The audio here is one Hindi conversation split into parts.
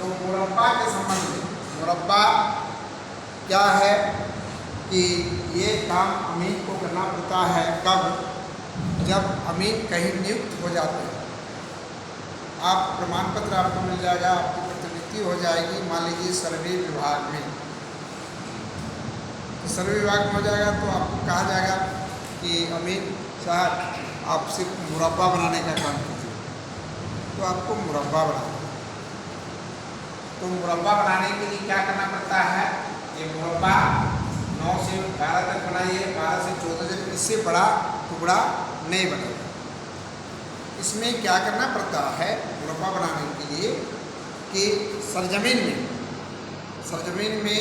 तो मुरब्बा के संबंध में मुरब्बा क्या है कि ये काम अमीन को करना पड़ता है कब, जब अमीन कहीं नियुक्त हो जाते हैं। आप प्रमाण पत्र आपको मिल जाएगा, आपकी प्रतिनियुक्ति हो जाएगी, मान लीजिए सर्वे विभाग में, तो सर्वे विभाग में हो जाएगा तो आपको कहा जाएगा कि अमीन साहब आप सिर्फ मुरब्बा बनाने का काम कीजिए, तो आपको मुरब्बा बनाना। तो मुरब्बा बनाने के लिए क्या करना पड़ता है, ये मुरब्बा 9 से 12 तक बनाइए, 12 से 14 तक, इससे बड़ा टुकड़ा नहीं बनेगा। इसमें क्या करना पड़ता है मुरब्बा बनाने के लिए कि सरजमीन में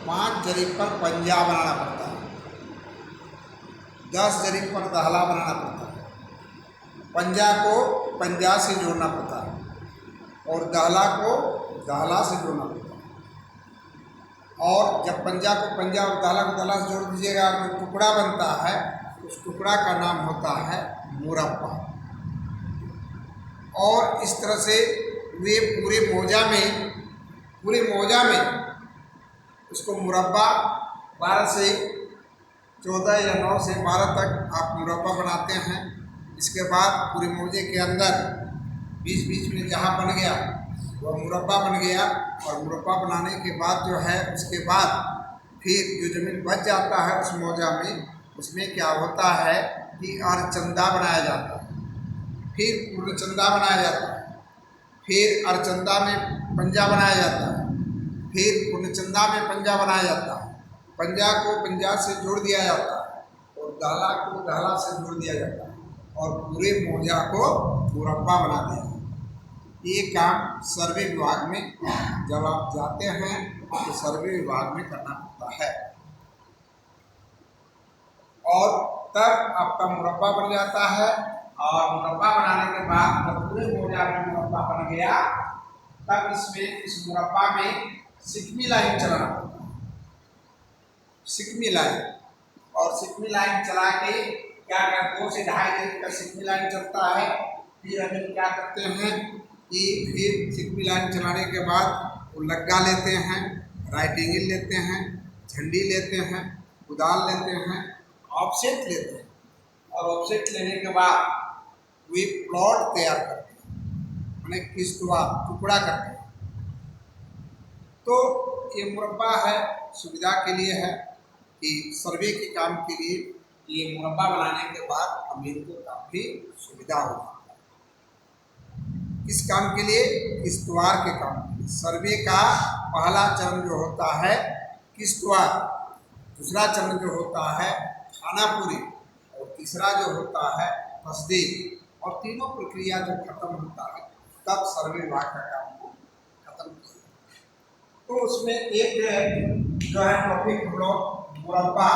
5 जरीब पर पंजा बनाना पड़ता है, 10 जरीब पर दहला बनाना पड़ता है, पंजा को पंजा से जोड़ना पड़ता है और दहला को दहला से जोड़ना पड़ता है। और जब पंजा को पंजा और दहला को दहला से जोड़ दीजिएगा, जो टुकड़ा बनता है उस टुकड़ा का नाम होता है मुरब्बा। और इस तरह से वे पूरे मौजा में उसको मुरब्बा 12 से 14 या 9 से 12 तक आप मुरब्बा बनाते हैं। इसके बाद पूरे मौजे के अंदर बीच बीच में जहाँ बन गया वह मुरब्बा बन गया। और मुरब्बा बनाने के बाद जो है उसके बाद फिर जो ज़मीन बच जाता है उस मौजा में, उसमें क्या होता है कि अर्चंदा बनाया जाता है, फिर पूर्णचंदा बनाया जाता है, फिर अर्चंदा में पंजा बनाया जाता है, फिर पूर्णचंदा में पंजा बनाया जाता है, पंजा को पंजा से जोड़ दिया जाता है और दहला को दहला से जोड़ दिया जाता है और पूरे मौजा को मुरब्बा बना दिया जाता है। ये काम सर्वे विभाग में जब आप जाते हैं तो सर्वे विभाग में करना पड़ता है और तब आपका मुरब्बा बन जाता है। और मुरब्बा बनाने के बाद जब पूरे मौजा में मुरब्बा बन गया तब इस मुरब्बा में सिकमी लाइन चलाना पड़ता है, सिकमी लाइन। और सिकमी लाइन चला के क्या करते हैं, 2 से 2.5 इंच का सिकमी लाइन चलता है। फिर अभी क्या करते हैं कि फिर सिकमी लाइन चलाने के बाद वो लग्गा लेते हैं, राइट एंगल लेते हैं, झंडी लेते हैं, कुदाल लेते हैं, ऑफसेट लेते हैं और ऑफसेट लेने के बाद वे प्लॉट तैयार करते हैं, माने किश्तवार टुकड़ा करते हैं। तो ये मुरब्बा है, सुविधा के लिए है कि सर्वे के काम के लिए ये मुरब्बा बनाने के बाद अमीन को काफ़ी सुविधा होती है। इस काम के लिए, किश्तवार के काम के लिए, सर्वे का पहला चरण जो होता है किश्तवार, दूसरा चरण जो होता है खानापुरी और तीसरा जो होता है तस्दीक। और तीनों प्रक्रिया जब खत्म होता है तब सर्वे विभाग का काम को खत्म किया। तो उसमें एक जो है टॉपिक हम लोग मुरब्बा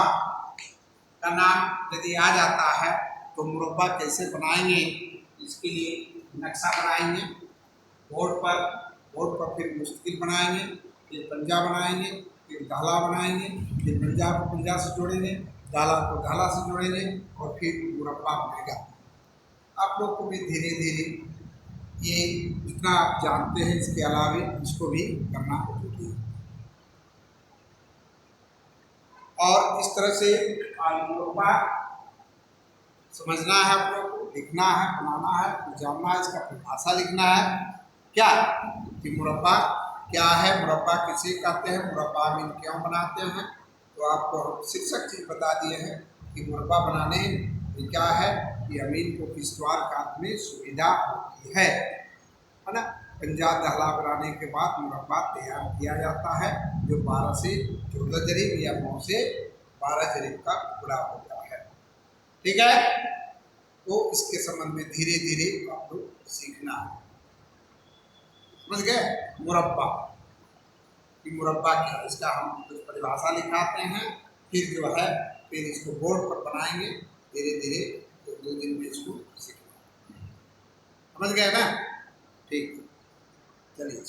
का नाम यदि आ जाता है तो मुरब्बा कैसे बनाएंगे, इसके लिए नक्शा बनाएंगे बोर्ड पर फिर मुस्तकिल बनाएंगे, फिर पंजा बनाएंगे, फिर दहला बनाएंगे, फिर पंजा को पंजा से जोड़ेंगे, दहला को दहला से जोड़ेंगे और फिर मुरब्बा बनेगा। आप लोग को भी धीरे धीरे ये जितना आप जानते हैं इसके अलावा इसको भी करना जरूरी है। और इस तरह से मुरब्बा समझना है आप लोग को, लिखना है, बनाना है, जानना है, इसका परिभाषा लिखना है क्या कि मुरब्बा क्या है, मुरब्बा किसे कहते हैं, मुरब्बा अमीन क्यों बनाते हैं। तो आपको शीर्षक चीज बता दिए हैं कि मुरब्बा बनाने में क्या है कि अमीन को किश्तवार काम में सुविधा होती है ना। पंजा दहला बनाने के बाद मुरब्बा तैयार किया जाता है जो 12 से 14 जरीब या 9 से 12 जरीब का टुकड़ा होता है। ठीक है, तो इसके संबंध में धीरे धीरे आप लोग सीखना है। समझ गए मुरब्बा कि मुरब्बा क्या, इसका हम कुछ परिभाषा लिखाते हैं, फिर जो है फिर इसको बोर्ड पर बनाएंगे धीरे धीरे, तो 2 दिन में इसको सीखना। समझ गए ना, ठीक, चलिए।